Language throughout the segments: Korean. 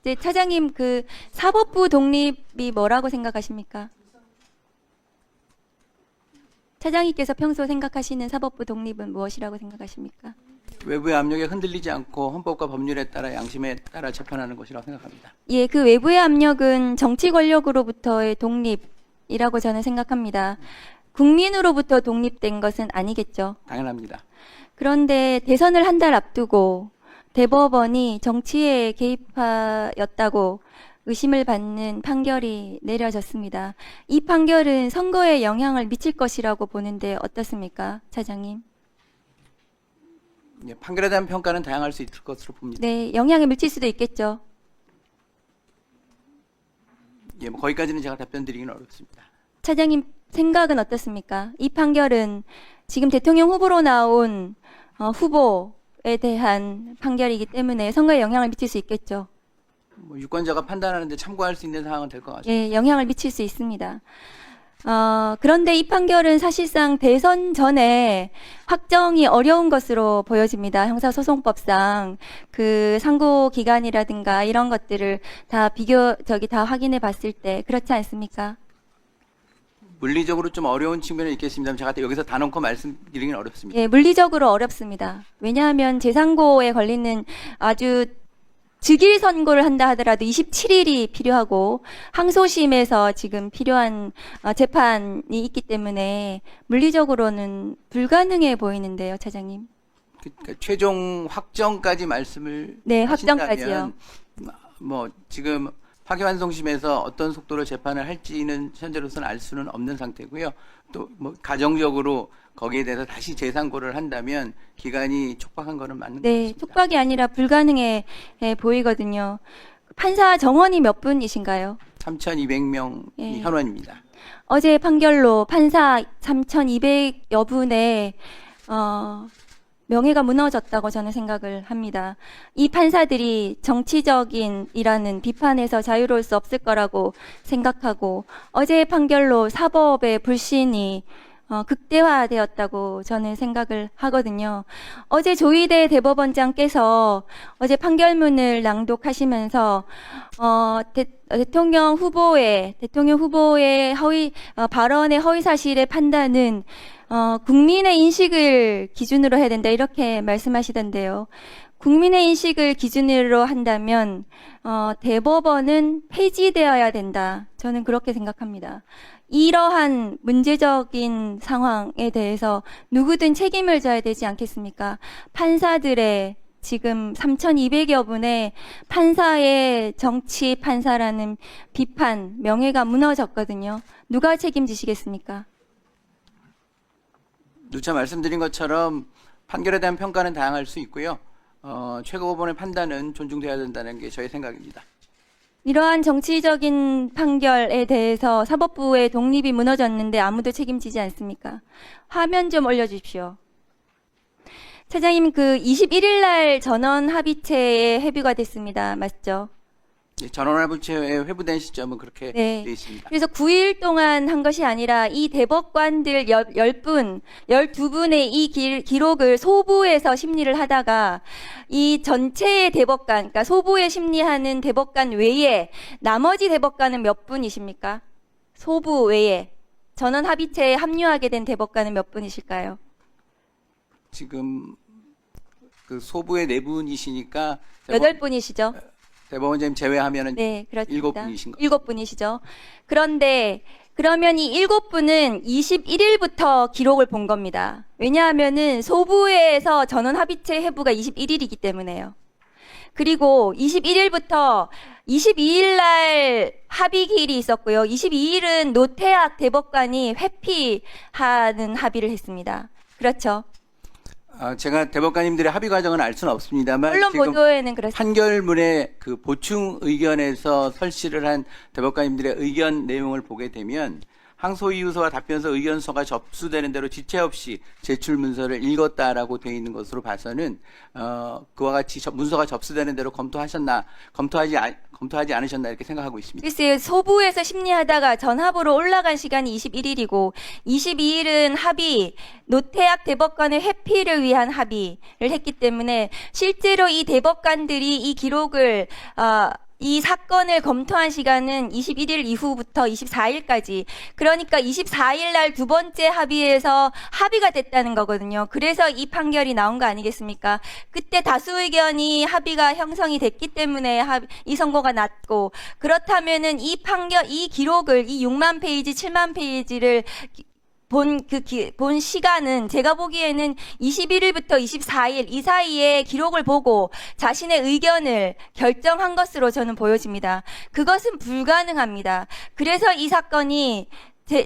네, 차장님 그 사법부 독립이 뭐라고 생각하십니까? 차장님께서 평소 생각하시는 사법부 독립은 무엇이라고 생각하십니까? 외부의 압력에 흔들리지 않고 헌법과 법률에 따라 양심에 따라 재판하는 것이라고 생각합니다. 예, 그 외부의 압력은 정치 권력으로부터의 독립이라고 저는 생각합니다. 국민으로부터 독립된 것은 아니겠죠. 당연합니다. 그런데 대선을 한 달 앞두고 대법원이 정치에 개입하였다고 의심을 받는 판결이 내려졌습니다. 이 판결은 선거에 영향을 미칠 것이라고 보는데 어떻습니까, 차장님? 예, 판결에 대한 평가는 다양할 수 있을 것으로 봅니다. 네, 영향을 미칠 수도 있겠죠. 예, 뭐 거기까지는 제가 답변드리기는 어렵습니다. 차장님 생각은 어떻습니까? 이 판결은 지금 대통령 후보로 나온 후보에 대한 판결이기 때문에 선거에 영향을 미칠 수 있겠죠. 뭐 유권자가 판단하는데 참고할 수 있는 상황은 될 것 같습니다. 예, 영향을 미칠 수 있습니다. 그런데 이 판결은 사실상 대선 전에 확정이 어려운 것으로 보여집니다. 형사소송법상 그 상고 기간이라든가 이런 것들을 다 다 확인해 봤을 때 그렇지 않습니까? 물리적으로 좀 어려운 측면이 있겠습니다만 제가 여기서 다 놓고 말씀드리기는 어렵습니다. 예, 물리적으로 어렵습니다. 왜냐하면 재상고에 걸리는 아주 즉일 선고를 한다 하더라도 27일이 필요하고 항소심에서 지금 필요한 재판이 있기 때문에 물리적으로는 불가능해 보이는데요, 차장님. 그러니까 최종 확정까지 말씀을 네, 하신다면 확정까지요. 뭐 지금 파기환송심에서 어떤 속도로 재판을 할지는 현재로서는 알 수는 없는 상태고요. 또 뭐 가정적으로 거기에 대해서 다시 재상고를 한다면 기간이 촉박한 거는 맞는 것 네, 같습니다. 촉박이 아니라 불가능해 보이거든요. 판사 정원이 몇 분이신가요? 3,200명이 예. 현원입니다. 어제 판결로 판사 3,200여 분의 명예가 무너졌다고 저는 생각을 합니다. 이 판사들이 정치적인이라는 비판에서 자유로울 수 없을 거라고 생각하고 어제의 판결로 사법의 불신이 극대화되었다고 저는 생각을 하거든요. 어제 조희대 대법원장께서 어제 판결문을 낭독하시면서 대통령 후보의 발언의 허위 사실의 판단은 국민의 인식을 기준으로 해야 된다 이렇게 말씀하시던데요. 국민의 인식을 기준으로 한다면 대법원은 폐지되어야 된다. 저는 그렇게 생각합니다. 이러한 문제적인 상황에 대해서 누구든 책임을 져야 되지 않겠습니까? 판사들의 지금 3,200여 분의 판사의 정치 판사라는 비판, 명예가 무너졌거든요. 누가 책임지시겠습니까? 누차 말씀드린 것처럼 판결에 대한 평가는 다양할 수 있고요. 최고법원의 판단은 존중돼야 된다는 게 저의 생각입니다. 이러한 정치적인 판결에 대해서 사법부의 독립이 무너졌는데 아무도 책임지지 않습니까? 화면 좀 올려주십시오. 차장님, 그 21일 날 전원 합의체에 회부가 됐습니다. 맞죠? 예, 전원합의체에 회부된 시점은 그렇게 네. 되어 있습니다. 그래서 9일 동안 한 것이 아니라 이 대법관들 10분, 12분의 이 기록을 소부에서 심리를 하다가 이 전체의 대법관, 그러니까 소부에 심리하는 대법관 외에 나머지 대법관은 몇 분이십니까? 소부 외에 전원 합의체에 합류하게 된 대법관은 몇 분이실까요? 지금 그 소부의 네 분이시니까 8분이시죠? 대법원장님 제외하면은 네, 그렇습니다. 7분이신 거죠. 7분이시죠. 그런데 그러면 이 7분은 21일부터 기록을 본 겁니다. 왜냐하면은 소부에서 전원 합의체 회부가 21일이기 때문에요. 그리고 21일부터 22일 날 합의기일이 있었고요. 22일은 노태학 대법관이 회피하는 합의를 했습니다. 그렇죠. 제가 대법관님들의 합의 과정은 알 수는 없습니다만 언론 지금 보도에는 그렇습니다. 판결문의 그 보충 의견에서 설치를 한 대법관님들의 의견 내용을 보게 되면 항소이유서와 답변서 의견서가 접수되는 대로 지체 없이 제출 문서를 읽었다라고 되어 있는 것으로 봐서는 그와 같이 문서가 접수되는 대로 검토하지 않으셨나 이렇게 생각하고 있습니다. 글쎄요, 소부에서 심리하다가 전합으로 올라간 시간이 21일이고 22일은 합의, 노태학 대법관의 회피를 위한 합의를 했기 때문에 실제로 이 대법관들이 이 기록을 이 사건을 검토한 시간은 21일 이후부터 24일까지. 그러니까 24일 날 두 번째 합의에서 합의가 됐다는 거거든요. 그래서 이 판결이 나온 거 아니겠습니까? 그때 다수 의견이 합의가 형성이 됐기 때문에 이 선고가 났고, 그렇다면은 이 판결, 이 기록을, 이 6만 페이지, 7만 페이지를 본 시간은 제가 보기에는 21일부터 24일 이 사이에 기록을 보고 자신의 의견을 결정한 것으로 저는 보여집니다. 그것은 불가능합니다. 그래서 이 사건이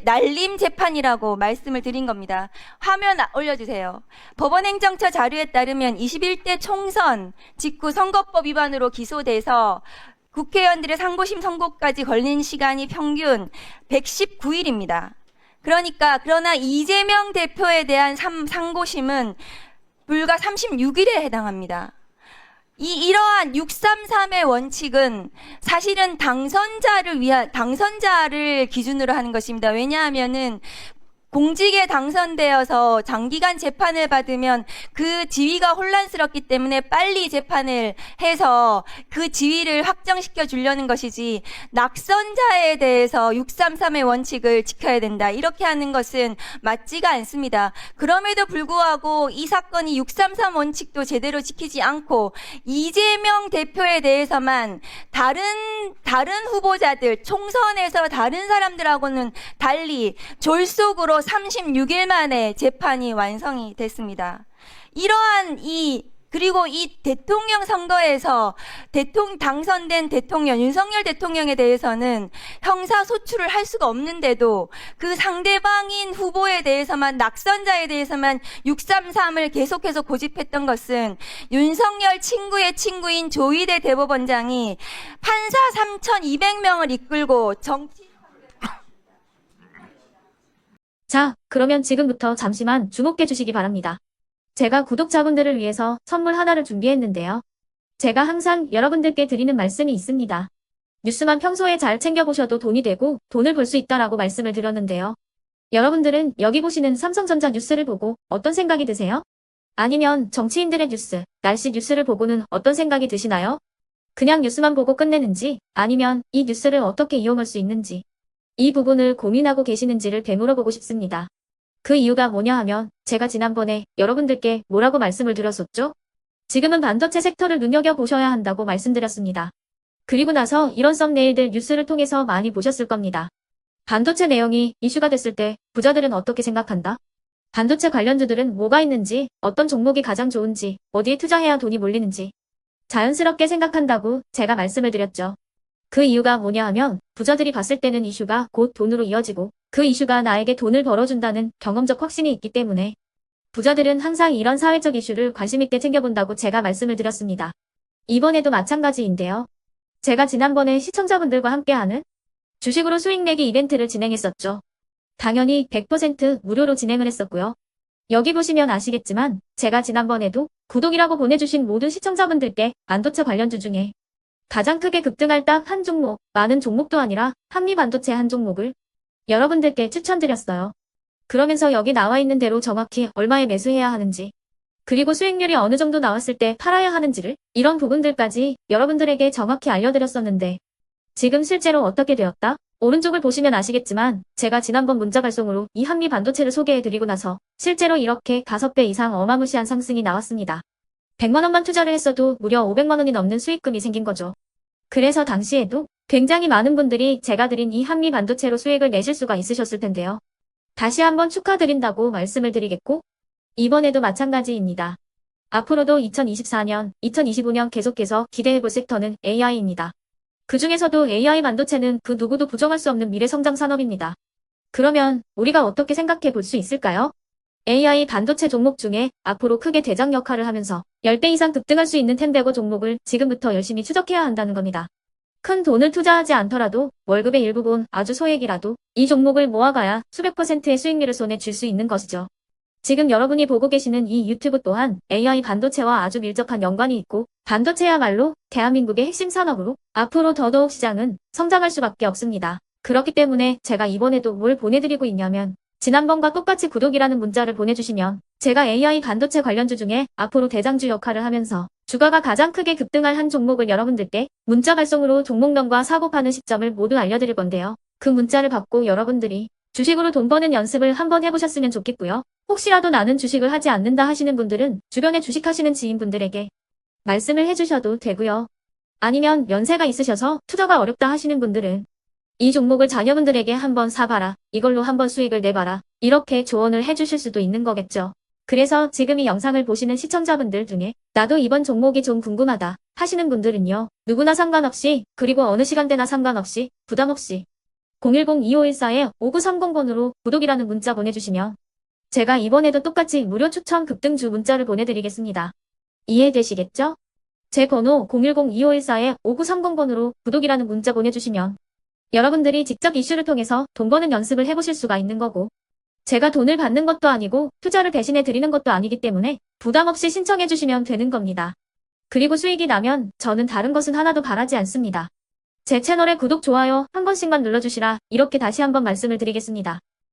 날림 재판이라고 말씀을 드린 겁니다. 화면 올려주세요. 법원행정처 자료에 따르면 21대 총선 직후 선거법 위반으로 기소돼서 국회의원들의 상고심 선고까지 걸린 시간이 평균 119일입니다. 그러나 이재명 대표에 대한 상고심은 불과 36일에 해당합니다. 이러한 633의 원칙은 사실은 당선자를 기준으로 하는 것입니다. 왜냐하면은 공직에 당선되어서 장기간 재판을 받으면 그 지위가 혼란스럽기 때문에 빨리 재판을 해서 그 지위를 확정시켜 주려는 것이지, 낙선자에 대해서 633의 원칙을 지켜야 된다, 이렇게 하는 것은 맞지가 않습니다. 그럼에도 불구하고 이 사건이 633 원칙도 제대로 지키지 않고 이재명 대표에 대해서만 다른 후보자들, 총선에서 다른 사람들하고는 달리 졸속으로 36일 만에 재판이 완성이 됐습니다. 그리고 이 대통령 선거에서 당선된 대통령, 윤석열 대통령에 대해서는 형사소출을 할 수가 없는데도 그 상대방인 후보에 대해서만, 낙선자에 대해서만 633을 계속해서 고집했던 것은 윤석열 친구의 친구인 조희대 대법원장이 판사 3,200명을 이끌고 자, 그러면 지금부터 잠시만 주목해 주시기 바랍니다. 제가 구독자분들을 위해서 선물 하나를 준비했는데요. 제가 항상 여러분들께 드리는 말씀이 있습니다. 뉴스만 평소에 잘 챙겨보셔도 돈이 되고 돈을 벌 수 있다라고 말씀을 드렸는데요. 여러분들은 여기 보시는 삼성전자 뉴스를 보고 어떤 생각이 드세요? 아니면 정치인들의 뉴스, 날씨 뉴스를 보고는 어떤 생각이 드시나요? 그냥 뉴스만 보고 끝내는지, 아니면 이 뉴스를 어떻게 이용할 수 있는지, 이 부분을 고민하고 계시는지를 되물어보고 싶습니다. 그 이유가 뭐냐 하면 제가 지난번에 여러분들께 뭐라고 말씀을 드렸었죠? 지금은 반도체 섹터를 눈여겨보셔야 한다고 말씀드렸습니다. 그리고 나서 이런 썸네일들 뉴스를 통해서 많이 보셨을 겁니다. 반도체 내용이 이슈가 됐을 때 부자들은 어떻게 생각한다? 반도체 관련주들은 뭐가 있는지, 어떤 종목이 가장 좋은지, 어디에 투자해야 돈이 몰리는지 자연스럽게 생각한다고 제가 말씀을 드렸죠. 그 이유가 뭐냐 하면 부자들이 봤을 때는 이슈가 곧 돈으로 이어지고 그 이슈가 나에게 돈을 벌어준다는 경험적 확신이 있기 때문에 부자들은 항상 이런 사회적 이슈를 관심 있게 챙겨본다고 제가 말씀을 드렸습니다. 이번에도 마찬가지인데요. 제가 지난번에 시청자분들과 함께하는 주식으로 수익 내기 이벤트를 진행했었죠. 당연히 100% 무료로 진행을 했었고요. 여기 보시면 아시겠지만 제가 지난번에도 구독이라고 보내주신 모든 시청자분들께 반도체 관련주 중에 가장 크게 급등할 딱 한 종목, 많은 종목도 아니라 한미반도체 한 종목을 여러분들께 추천드렸어요. 그러면서 여기 나와 있는 대로 정확히 얼마에 매수해야 하는지, 그리고 수익률이 어느 정도 나왔을 때 팔아야 하는지를, 이런 부분들까지 여러분들에게 정확히 알려드렸었는데 지금 실제로 어떻게 되었다? 오른쪽을 보시면 아시겠지만 제가 지난번 문자 발송으로 이 한미반도체를 소개해드리고 나서 실제로 이렇게 5배 이상 어마무시한 상승이 나왔습니다. 100만 원만 투자를 했어도 무려 500만 원이 넘는 수익금이 생긴 거죠. 그래서 당시에도 굉장히 많은 분들이 제가 드린 이 한미 반도체로 수익을 내실 수가 있으셨을 텐데요. 다시 한번 축하드린다고 말씀을 드리겠고, 이번에도 마찬가지입니다. 앞으로도 2024년, 2025년 계속해서 기대해볼 섹터는 AI입니다. 그 중에서도 AI 반도체는 그 누구도 부정할 수 없는 미래 성장 산업입니다. 그러면 우리가 어떻게 생각해 볼 수 있을까요? AI 반도체 종목 중에 앞으로 크게 대장 역할을 하면서 10배 이상 급등할 수 있는 텐베고 종목을 지금부터 열심히 추적해야 한다는 겁니다. 큰 돈을 투자하지 않더라도 월급의 일부분, 아주 소액이라도 이 종목을 모아가야 수백 %의 수익률을 손에 쥘 수 있는 것이죠. 지금 여러분이 보고 계시는 이 유튜브 또한 AI 반도체와 아주 밀접한 연관이 있고, 반도체야말로 대한민국의 핵심 산업으로 앞으로 더더욱 시장은 성장할 수밖에 없습니다. 그렇기 때문에 제가 이번에도 뭘 보내드리고 있냐면, 지난번과 똑같이 구독이라는 문자를 보내주시면 제가 AI 반도체 관련주 중에 앞으로 대장주 역할을 하면서 주가가 가장 크게 급등할 한 종목을 여러분들께 문자 발송으로 종목명과 사고 파는 시점을 모두 알려드릴 건데요. 그 문자를 받고 여러분들이 주식으로 돈 버는 연습을 한번 해보셨으면 좋겠고요. 혹시라도 나는 주식을 하지 않는다 하시는 분들은 주변에 주식하시는 지인분들에게 말씀을 해주셔도 되고요. 아니면 연세가 있으셔서 투자가 어렵다 하시는 분들은 이 종목을 자녀분들에게 한번 사봐라. 이걸로 한번 수익을 내봐라. 이렇게 조언을 해주실 수도 있는 거겠죠. 그래서 지금 이 영상을 보시는 시청자분들 중에 나도 이번 종목이 좀 궁금하다 하시는 분들은요. 누구나 상관없이 그리고 어느 시간대나 상관없이 부담없이 010-2514-5930번으로 구독이라는 문자 보내주시면 제가 이번에도 똑같이 무료 추천 급등주 문자를 보내드리겠습니다. 이해되시겠죠? 제 번호 010-2514-5930번으로 구독이라는 문자 보내주시면 여러분들이 직접 이슈를 통해서 돈 버는 연습을 해보실 수가 있는 거고 제가 돈을 받는 것도 아니고 투자를 대신해 드리는 것도 아니기 때문에 부담 없이 신청해 주시면 되는 겁니다. 그리고 수익이 나면 저는 다른 것은 하나도 바라지 않습니다. 제 채널에 구독, 좋아요 한 번씩만 눌러주시라 이렇게 다시 한번 말씀을 드리겠습니다.